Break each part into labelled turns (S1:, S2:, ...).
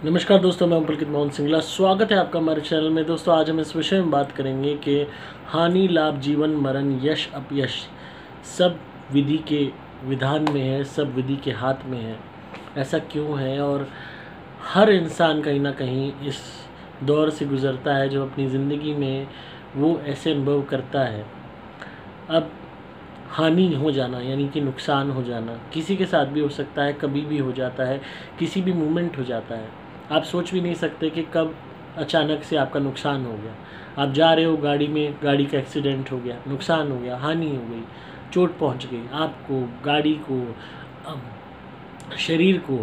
S1: नमस्कार दोस्तों, मैं पुलकित मोहन सिंगला। स्वागत है आपका हमारे चैनल में। दोस्तों, आज हम इस विषय में बात करेंगे कि हानि लाभ जीवन मरण यश अपयश सब विधि के विधान में है, सब विधि के हाथ में है। ऐसा क्यों है? और हर इंसान कहीं ना कहीं इस दौर से गुज़रता है जो अपनी ज़िंदगी में वो ऐसे अनुभव करता है। अब हानि हो जाना यानी कि नुकसान हो जाना किसी के साथ भी हो सकता है, कभी भी हो जाता है, किसी भी मोमेंट हो जाता है। आप सोच भी नहीं सकते कि कब अचानक से आपका नुकसान हो गया। आप जा रहे हो गाड़ी में, गाड़ी का एक्सीडेंट हो गया, नुकसान हो गया, हानि हो गई, चोट पहुंच गई आपको, गाड़ी को, शरीर को।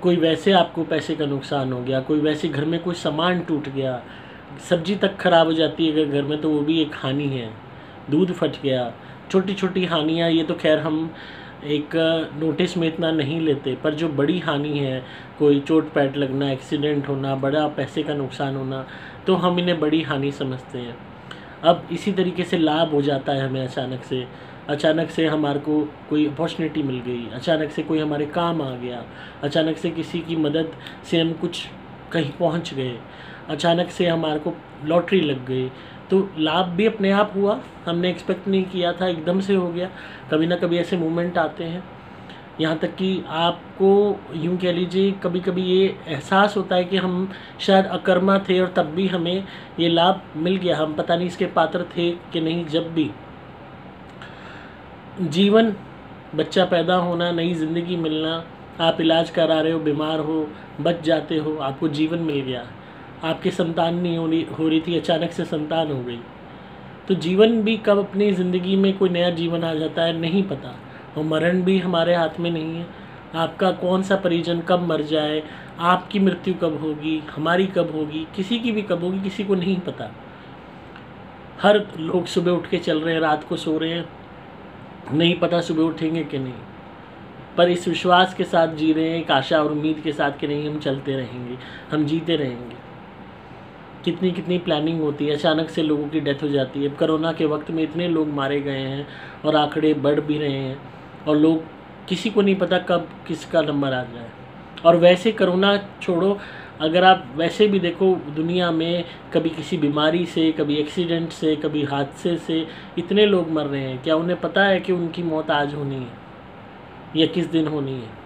S1: कोई वैसे आपको पैसे का नुकसान हो गया, कोई वैसे घर में कोई सामान टूट गया, सब्जी तक खराब हो जाती है अगर घर में, तो वो भी एक हानि है। दूध फट गया, छोटी छोटी हानियाँ, ये तो खैर हम एक नोटिस में इतना नहीं लेते, पर जो बड़ी हानि है, कोई चोट पैट लगना, एक्सीडेंट होना, बड़ा पैसे का नुकसान होना, तो हम इन्हें बड़ी हानि समझते हैं। अब इसी तरीके से लाभ हो जाता है हमें अचानक से हमारे को कोई अपॉर्चुनिटी मिल गई, अचानक से कोई हमारे काम आ गया, अचानक से किसी की मदद से हम कुछ कहीं पहुंच गए, अचानक से हमारे को लॉटरी लग गई, तो लाभ भी अपने आप हुआ, हमने एक्सपेक्ट नहीं किया था, एकदम से हो गया। कभी ना कभी ऐसे मोमेंट आते हैं, यहाँ तक कि आपको यूँ कह लीजिए कभी कभी ये एहसास होता है कि हम शायद अकर्मा थे और तब भी हमें ये लाभ मिल गया, हम पता नहीं इसके पात्र थे कि नहीं। जब भी जीवन, बच्चा पैदा होना, नई ज़िंदगी मिलना, आप इलाज करा रहे हो, बीमार हो, बच जाते हो, आपको जीवन मिल गया, आपकी संतान नहीं हो रही थी, अचानक से संतान हो गई, तो जीवन भी कब अपनी ज़िंदगी में कोई नया जीवन आ जाता है नहीं पता। और मरण भी हमारे हाथ में नहीं है, आपका कौन सा परिजन कब मर जाए, आपकी मृत्यु कब होगी, हमारी कब होगी, किसी की भी कब होगी, किसी को नहीं पता। हर लोग सुबह उठ के चल रहे हैं, रात को सो रहे हैं, नहीं पता सुबह उठेंगे कि नहीं, पर इस विश्वास के साथ जी रहे हैं, एक आशा और उम्मीद के साथ कि नहीं, हम चलते रहेंगे, हम जीते रहेंगे। कितनी कितनी प्लानिंग होती है, अचानक से लोगों की डेथ हो जाती है। कोरोना के वक्त में इतने लोग मारे गए हैं और आंकड़े बढ़ भी रहे हैं, और लोग, किसी को नहीं पता कब किसका नंबर आ जाए। और वैसे कोरोना छोड़ो, अगर आप वैसे भी देखो दुनिया में, कभी किसी बीमारी से, कभी एक्सीडेंट से, कभी हादसे से इतने लोग मर रहे हैं, क्या उन्हें पता है कि उनकी मौत आज होनी है या किस दिन होनी है?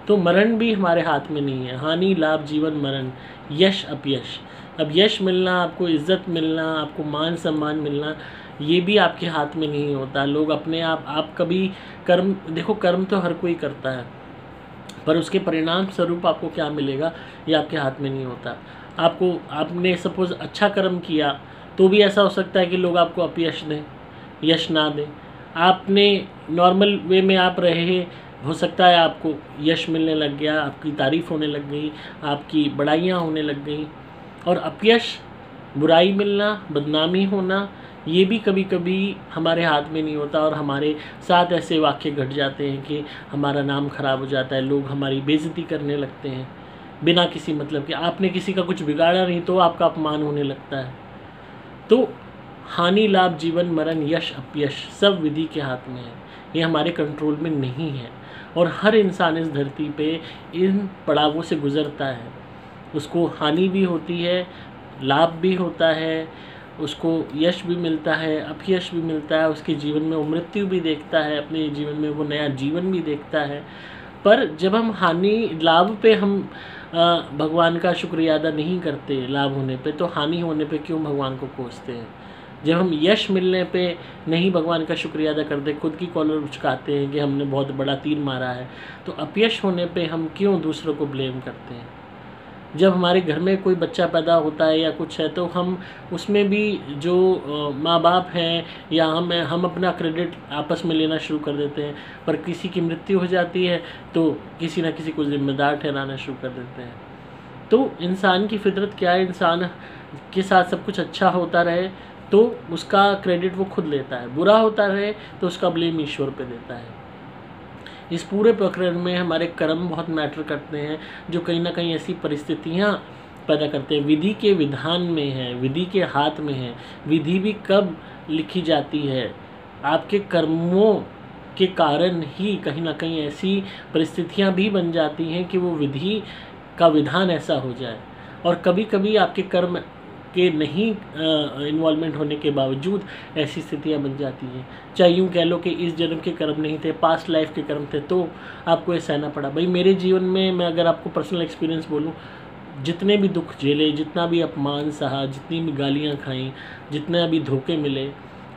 S1: तो मरण भी हमारे हाथ में नहीं है। हानि लाभ जीवन मरण यश अपयश। अब यश मिलना, आपको इज्जत मिलना, आपको मान सम्मान मिलना, ये भी आपके हाथ में नहीं होता। लोग अपने आप कभी कर्म, देखो कर्म तो हर कोई करता है, पर उसके परिणाम स्वरूप आपको क्या मिलेगा ये आपके हाथ में नहीं होता। आपने सपोज़ अच्छा कर्म किया तो भी ऐसा हो सकता है कि लोग आपको अपयश दें, यश ना दें। आपने नॉर्मल वे में आप रहे, हो सकता है आपको यश मिलने लग गया, आपकी तारीफ़ होने लग गई, आपकी बड़ाइयाँ होने लग गई। और अपयश, बुराई मिलना, बदनामी होना, ये भी कभी कभी हमारे हाथ में नहीं होता, और हमारे साथ ऐसे वाक़ये घट जाते हैं कि हमारा नाम ख़राब हो जाता है, लोग हमारी बेइज्जती करने लगते हैं बिना किसी मतलब के। आपने किसी का कुछ बिगाड़ा नहीं तो आपका अपमान होने लगता है। तो हानि लाभ जीवन मरण यश अपयश सब विधि के हाथ में है, ये हमारे कंट्रोल में नहीं है। और हर इंसान इस धरती पे इन पड़ावों से गुज़रता है, उसको हानि भी होती है, लाभ भी होता है, उसको यश भी मिलता है, अपयश भी मिलता है, उसके जीवन में वो मृत्यु भी देखता है, अपने जीवन में वो नया जीवन भी देखता है। पर जब हम हानि लाभ पे हम भगवान का शुक्रिया अदा नहीं करते, लाभ होने पे, तो हानि होने पे क्यों भगवान को कोसते हैं? जब हम यश मिलने पे नहीं भगवान का शुक्रिया अदा करते, खुद की कॉलर उचकाते हैं कि हमने बहुत बड़ा तीर मारा है, तो अपयश होने पे हम क्यों दूसरों को ब्लेम करते हैं? जब हमारे घर में कोई बच्चा पैदा होता है या कुछ है, तो हम उसमें भी जो माँ बाप हैं या हम अपना क्रेडिट आपस में लेना शुरू कर देते हैं। पर किसी की मृत्यु हो जाती है तो किसी न किसी को जिम्मेदार ठहराना शुरू कर देते हैं। तो इंसान की फितरत क्या है, इंसान के साथ सब कुछ अच्छा होता रहे तो उसका क्रेडिट वो खुद लेता है, बुरा होता रहे तो उसका ब्लेम ईश्वर पे देता है। इस पूरे प्रकरण में हमारे कर्म बहुत मैटर करते हैं, जो कहीं ना कहीं ऐसी परिस्थितियाँ पैदा करते हैं। विधि के विधान में है, विधि के हाथ में है, विधि भी कब लिखी जाती है, आपके कर्मों के कारण ही कहीं ना कहीं ऐसी परिस्थितियां भी बन जाती हैं कि वो विधि का विधान ऐसा हो जाए। और कभी कभी आपके कर्म के नहीं इन्वॉल्वमेंट होने के बावजूद ऐसी स्थितियां बन जाती हैं। चाहे यूँ कह लो कि इस जन्म के कर्म नहीं थे, पास्ट लाइफ के कर्म थे, तो आपको ये सहना पड़ा। भाई मेरे जीवन में मैं अगर आपको पर्सनल एक्सपीरियंस बोलूँ, जितने भी दुख झेले, जितना भी अपमान सहा, जितनी भी गालियाँ खाई, जितने भी धोखे मिले,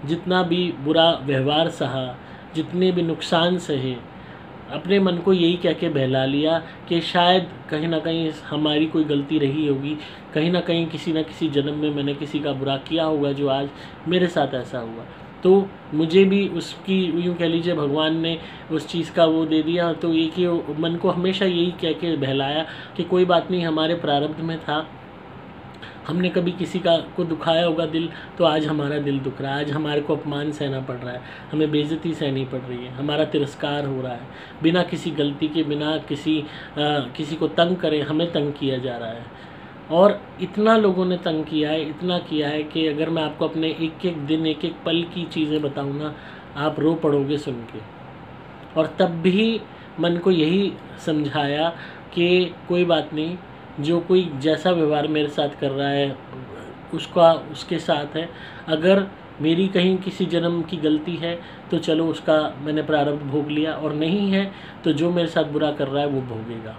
S1: जितना भी बुरा व्यवहार सहा, जितने भी नुकसान सहे, अपने मन को यही कह के बहला लिया कि शायद कहीं ना कहीं हमारी कोई गलती रही होगी, कहीं ना कहीं किसी न किसी जन्म में मैंने किसी का बुरा किया होगा जो आज मेरे साथ ऐसा हुआ। तो मुझे भी उसकी यूँ कह लीजिए भगवान ने उस चीज़ का वो दे दिया। तो ये कि मन को हमेशा यही कह के बहलाया कि कोई बात नहीं, हमारे प्रारब्ध में था, हमने कभी किसी का को दुखाया होगा दिल, तो आज हमारा दिल दुख रहा है, आज हमारे को अपमान सहना पड़ रहा है, हमें बेइज्जती सहनी पड़ रही है, हमारा तिरस्कार हो रहा है, बिना किसी गलती के, बिना किसी को तंग करे हमें तंग किया जा रहा है। और इतना लोगों ने तंग किया है, इतना किया है कि अगर मैं आपको अपने एक एक दिन, एक एक पल की चीज़ें बताऊँ ना, आप रो पड़ोगे सुन के। और तब भी मन को यही समझाया कि कोई बात नहीं, जो कोई जैसा व्यवहार मेरे साथ कर रहा है उसका उसके साथ है। अगर मेरी कहीं किसी जन्म की गलती है तो चलो उसका मैंने प्रारब्ध भोग लिया, और नहीं है तो जो मेरे साथ बुरा कर रहा है वो भोगेगा।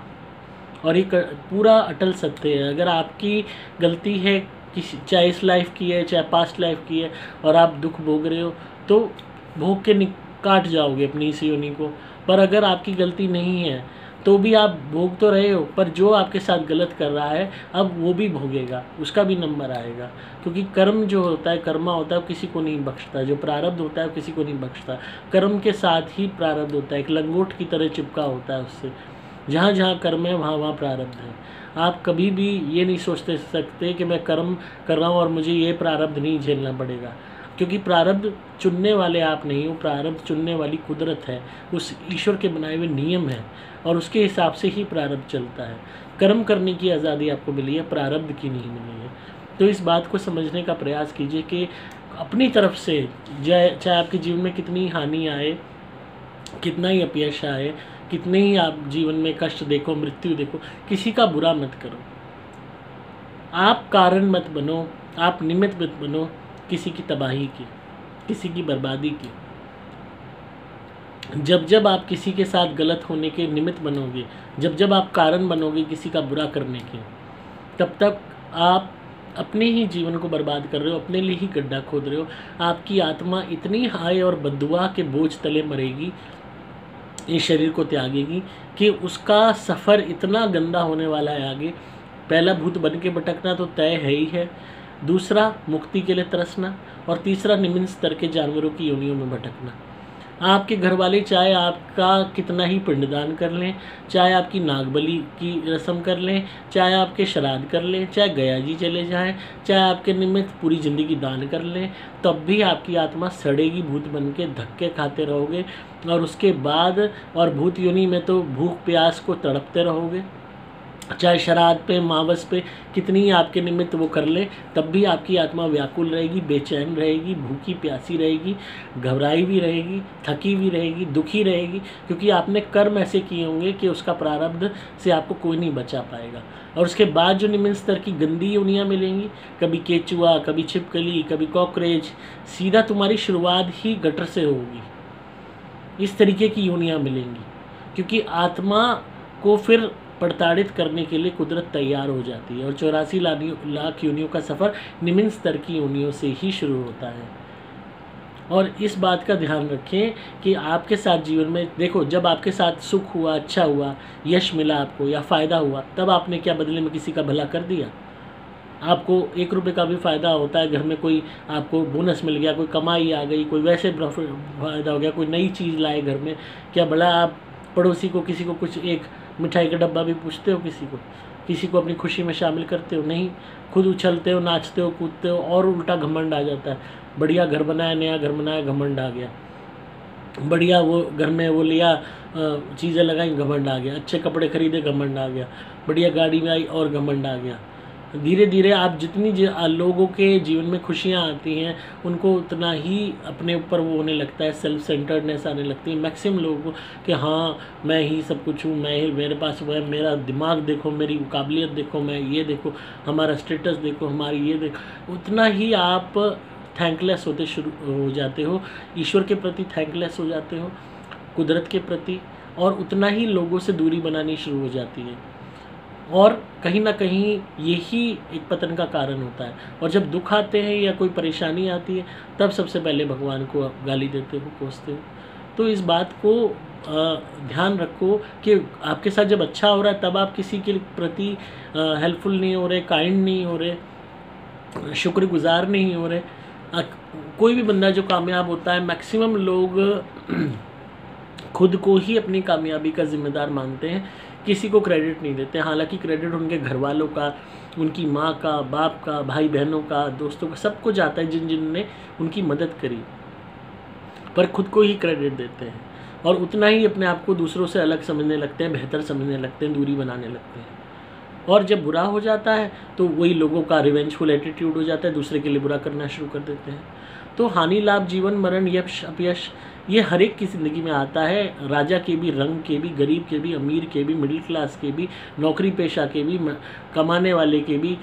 S1: और ये पूरा अटल सत्य है। अगर आपकी गलती है किसी, चाहे इस लाइफ की है चाहे पास्ट लाइफ की है, और आप दुख भोग रहे हो तो भोग के काट जाओगे अपनी इस योनि को। पर अगर आपकी गलती नहीं है तो भी आप भोग तो रहे हो, पर जो आपके साथ गलत कर रहा है अब वो भी भोगेगा, उसका भी नंबर आएगा। क्योंकि कर्म जो होता है, कर्मा होता है, वो किसी को नहीं बख्शता। जो प्रारब्ध होता है वो किसी को नहीं बख्शता। कर्म के साथ ही प्रारब्ध होता है, एक लंगोट की तरह चिपका होता है उससे। जहाँ जहाँ कर्म है वहाँ वहाँ प्रारब्ध है। आप कभी भी ये नहीं सोचते सकते कि मैं कर्म कर रहा हूँ और मुझे ये प्रारब्ध नहीं झेलना पड़ेगा, क्योंकि प्रारब्ध चुनने वाले आप नहीं हो, प्रारब्ध चुनने वाली कुदरत है, उस ईश्वर के बनाए हुए नियम है, और उसके हिसाब से ही प्रारब्ध चलता है। कर्म करने की आज़ादी आपको मिली है, प्रारब्ध की नहीं मिली है। तो इस बात को समझने का प्रयास कीजिए कि अपनी तरफ से चाहे आपके जीवन में कितनी हानि आए, कितना ही अपयश आए, कितने ही आप जीवन में कष्ट देखो, मृत्यु देखो, किसी का बुरा मत करो। आप कारण मत बनो, आप निमित्त मत बनो किसी की तबाही की, किसी की बर्बादी की। जब जब आप किसी के साथ गलत होने के निमित्त बनोगे, जब जब आप कारण बनोगे किसी का बुरा करने के, तब तक आप अपने ही जीवन को बर्बाद कर रहे हो, अपने लिए ही गड्ढा खोद रहे हो। आपकी आत्मा इतनी हाय और बद्दुआ के बोझ तले मरेगी, इस शरीर को त्यागेगी, कि उसका सफ़र इतना गंदा होने वाला है आगे। पहला भूत बन के भटकना तो तय है ही है, दूसरा मुक्ति के लिए तरसना, और तीसरा निम्न स्तर के जानवरों की योनियों में भटकना। आपके घर वाले चाहे आपका कितना ही पिंडदान कर लें, चाहे आपकी नागबली की रस्म कर लें, चाहे आपके श्राद्ध कर लें, चाहे गया जी चले जाएं, चाहे आपके निमित्त पूरी ज़िंदगी दान कर लें, तब भी आपकी आत्मा सड़ेगी, भूत बन के धक्के खाते रहोगे। और उसके बाद और भूत योनि में तो भूख प्यास को तड़पते रहोगे। चाहे श्राद्ध पे, मावस पे कितनी ही आपके निमित्त वो कर ले, तब भी आपकी आत्मा व्याकुल रहेगी, बेचैन रहेगी, भूखी प्यासी रहेगी, घबराई भी रहेगी, थकी भी रहेगी, दुखी रहेगी, क्योंकि आपने कर्म ऐसे किए होंगे कि उसका प्रारब्ध से आपको कोई नहीं बचा पाएगा। और उसके बाद जो निम्न स्तर की गंदी योनियाँ मिलेंगी, कभी केचुआ, कभी छिपकली, कभी कॉकरोच, सीधा तुम्हारी शुरुआत ही गटर से होगी। इस तरीके की योनियाँ मिलेंगी, क्योंकि आत्मा को फिर प्रताड़ित करने के लिए कुदरत तैयार हो जाती है। और 84 लाख योनियों का सफ़र निम्न स्तर की योनियों से ही शुरू होता है। और इस बात का ध्यान रखें कि आपके साथ जीवन में देखो, जब आपके साथ सुख हुआ, अच्छा हुआ, यश मिला आपको या फ़ायदा हुआ, तब आपने क्या बदले में किसी का भला कर दिया? आपको 1 रुपये का भी फ़ायदा होता है, घर में कोई आपको बोनस मिल गया, कोई कमाई आ गई, कोई वैसे प्रॉफिट फ़ायदा हो गया, कोई नई चीज़ लाए घर में, क्या भला आप पड़ोसी को, किसी को कुछ एक मिठाई का डब्बा भी पूछते हो? किसी को अपनी खुशी में शामिल करते हो? नहीं। खुद उछलते हो, नाचते हो, कूदते हो, और उल्टा घमंड आ जाता है। बढ़िया घर बनाया, नया घर बनाया, घमंड आ गया। बढ़िया वो घर में वो लिया, चीज़ें लगाई, घमंड आ गया। अच्छे कपड़े खरीदे, घमंड आ गया। बढ़िया गाड़ी में आई और घमंड आ गया। धीरे धीरे आप जितनी लोगों के जीवन में खुशियाँ आती हैं उनको उतना ही अपने ऊपर वो होने लगता है, सेल्फ सेंटर्डनेस आने लगती है मैक्सिमम लोगों को कि हाँ मैं ही सब कुछ हूँ, मैं ही, मेरे पास वो है, मेरा दिमाग देखो, मेरी काबिलियत देखो, मैं ये देखो, हमारा स्टेटस देखो, हमारी ये देखो। उतना ही आप थैंकलेस होते शुरू हो जाते हो, ईश्वर के प्रति थैंकलेस हो जाते हो, कुदरत के प्रति, और उतना ही लोगों से दूरी बनानी शुरू हो जाती है। और कहीं ना कहीं यही एक पतन का कारण होता है। और जब दुख आते हैं या कोई परेशानी आती है तब सबसे पहले भगवान को आप गाली देते हो, कोसते हो। तो इस बात को ध्यान रखो कि आपके साथ जब अच्छा हो रहा है तब आप किसी के प्रति हेल्पफुल नहीं हो रहे, काइंड नहीं हो रहे, शुक्रगुजार नहीं हो रहे। कोई भी बंदा जो कामयाब होता है, मैक्सिमम लोग खुद को ही अपनी कामयाबी का जिम्मेदार मानते हैं, किसी को क्रेडिट नहीं देते। हालांकि क्रेडिट उनके घर वालों का, उनकी माँ का, बाप का, भाई बहनों का, दोस्तों का, सबको जाता है जिन जिन ने उनकी मदद करी, पर खुद को ही क्रेडिट देते हैं। और उतना ही अपने आप को दूसरों से अलग समझने लगते हैं, बेहतर समझने लगते हैं, दूरी बनाने लगते हैं। और जब बुरा हो जाता है तो वही लोगों का रिवेंजफुल एटीट्यूड हो जाता है, दूसरे के लिए बुरा करना शुरू कर देते हैं। तो हानि लाभ, जीवन मरण, यश अपयश, ये हर एक की ज़िंदगी में आता है। राजा के भी, रंग के भी, गरीब के भी, अमीर के भी, मिडिल क्लास के भी, नौकरी पेशा के भी, कमाने वाले के भी,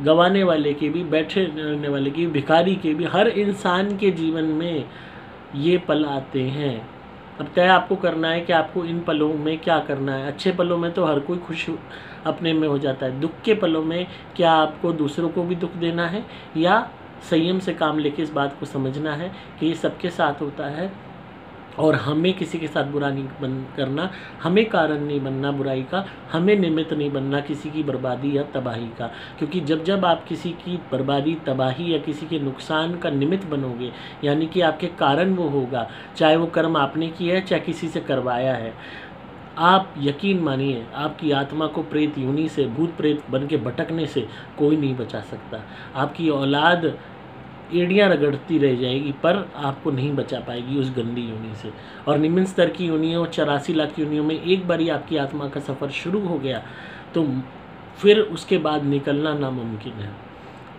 S1: गंवाने वाले के भी, बैठे रहने वाले के भी, भिखारी के भी, हर इंसान के जीवन में ये पल आते हैं। अब तय आपको करना है कि आपको इन पलों में क्या करना है। अच्छे पलों में तो हर कोई खुश अपने में हो जाता है। दुख के पलों में क्या आपको दूसरों को भी दुख देना है या संयम से काम लेके इस बात को समझना है कि ये सबके साथ होता है और हमें किसी के साथ बुरा नहीं करना, हमें कारण नहीं बनना बुराई का, हमें निमित्त नहीं बनना किसी की बर्बादी या तबाही का। क्योंकि जब जब आप किसी की बर्बादी, तबाही या किसी के नुकसान का निमित्त बनोगे, यानी कि आपके कारण वो होगा, चाहे वो कर्म आपने किया है चाहे किसी से करवाया है, आप यकीन मानिए आपकी आत्मा को प्रेत योनि से, भूत प्रेत बन के भटकने से कोई नहीं बचा सकता। आपकी औलाद एड़ियाँ रगड़ती रह जाएगी पर आपको नहीं बचा पाएगी उस गंदी योनि से। और निम्न स्तर की योनियों, 84 लाख योनियों में एक बार ही आपकी आत्मा का सफ़र शुरू हो गया तो फिर उसके बाद निकलना नामुमकिन है।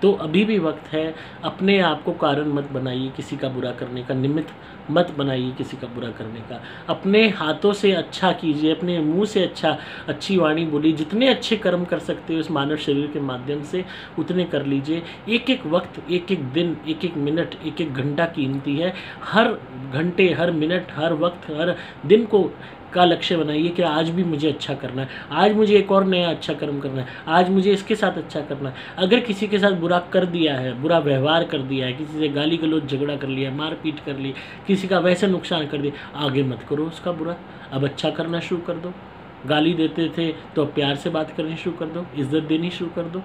S1: तो अभी भी वक्त है, अपने आप को कारण मत बनाइए किसी का बुरा करने का, निमित्त मत बनाइए किसी का बुरा करने का। अपने हाथों से अच्छा कीजिए, अपने मुंह से अच्छी वाणी बोलिए। जितने अच्छे कर्म कर सकते हो इस मानव शरीर के माध्यम से उतने कर लीजिए। एक एक वक्त, एक एक दिन, एक एक मिनट, एक एक घंटा कीमती है। हर घंटे, हर मिनट, हर वक्त, हर दिन का लक्ष्य बनाइए कि आज भी मुझे अच्छा करना है, आज मुझे एक और नया अच्छा कर्म करना है, आज मुझे इसके साथ अच्छा करना है। अगर किसी के साथ बुरा कर दिया है, बुरा व्यवहार कर दिया है, किसी से गाली गलौज, झगड़ा कर लिया, मारपीट कर ली, किसी का वैसे नुकसान कर दिया, आगे मत करो उसका बुरा, अब अच्छा करना शुरू कर दो। गाली देते थे तो अब प्यार से बात करनी शुरू कर दो, इज्जत देनी शुरू कर दो,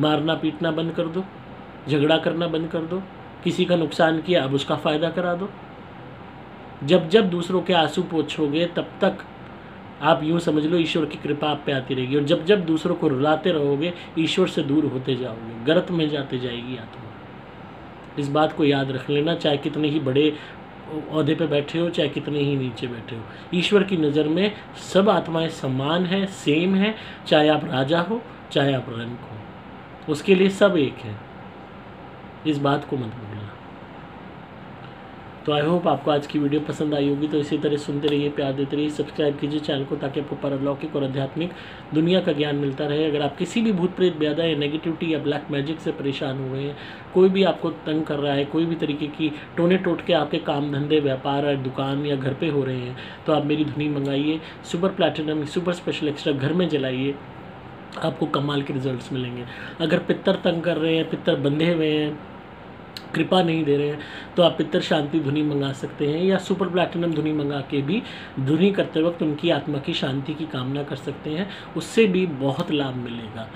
S1: मारना पीटना बंद कर दो, झगड़ा करना बंद कर दो। किसी का नुकसान किया अब उसका फ़ायदा करा दो। जब जब दूसरों के आंसू पोंछोगे तब तक आप यूँ समझ लो ईश्वर की कृपा आप पे आती रहेगी। और जब जब दूसरों को रुलाते रहोगे ईश्वर से दूर होते जाओगे, गर्त में जाते जाएगी आत्मा। इस बात को याद रख लेना, चाहे कितने ही बड़े ओहदे पे बैठे हो, चाहे कितने ही नीचे बैठे हो, ईश्वर की नज़र में सब आत्माएं समान हैं, सेम हैं। चाहे आप राजा हो चाहे आप रंक हो, उसके लिए सब एक है। इस बात को मत भूलना। तो आई होप आपको आज की वीडियो पसंद आई होगी। तो इसी तरह सुनते रहिए, प्यार देते रहिए, सब्सक्राइब कीजिए चैनल को ताकि आपको पारलौकिक और आध्यात्मिक दुनिया का ज्ञान मिलता रहे। अगर आप किसी भी भूत प्रेत, ब्यादा या नेगेटिविटी या ब्लैक मैजिक से परेशान हो गए हैं, कोई भी आपको तंग कर रहा है, कोई भी तरीके की टोने टोटके आपके काम धंधे, व्यापार, दुकान या घर पर हो रहे हैं, तो आप मेरी धुनी मंगाइए, super platinum, super special extra घर में जलाइए, आपको कमाल के रिजल्ट्स मिलेंगे। अगर पित्तर तंग कर रहे हैं, पित्तर बंधे हुए हैं, कृपा नहीं दे रहे हैं, तो आप पित्तर शांति धुनी मंगा सकते हैं या सुपर प्लैटिनम धुनी मंगा के भी धुनी करते वक्त उनकी आत्मा की शांति की कामना कर सकते हैं, उससे भी बहुत लाभ मिलेगा।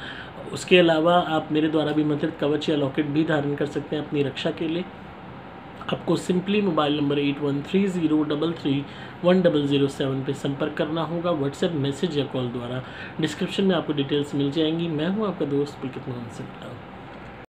S1: उसके अलावा आप मेरे द्वारा भी मंत्रित कवच या लॉकेट भी धारण कर सकते हैं अपनी रक्षा के लिए। आपको सिंपली मोबाइल नंबर 8130331007 पे संपर्क करना होगा, व्हाट्सएप मैसेज या कॉल द्वारा। डिस्क्रिप्शन में आपको डिटेल्स मिल जाएंगी। मैं हूँ आपका दोस्त पुलकित मोहन सिंह।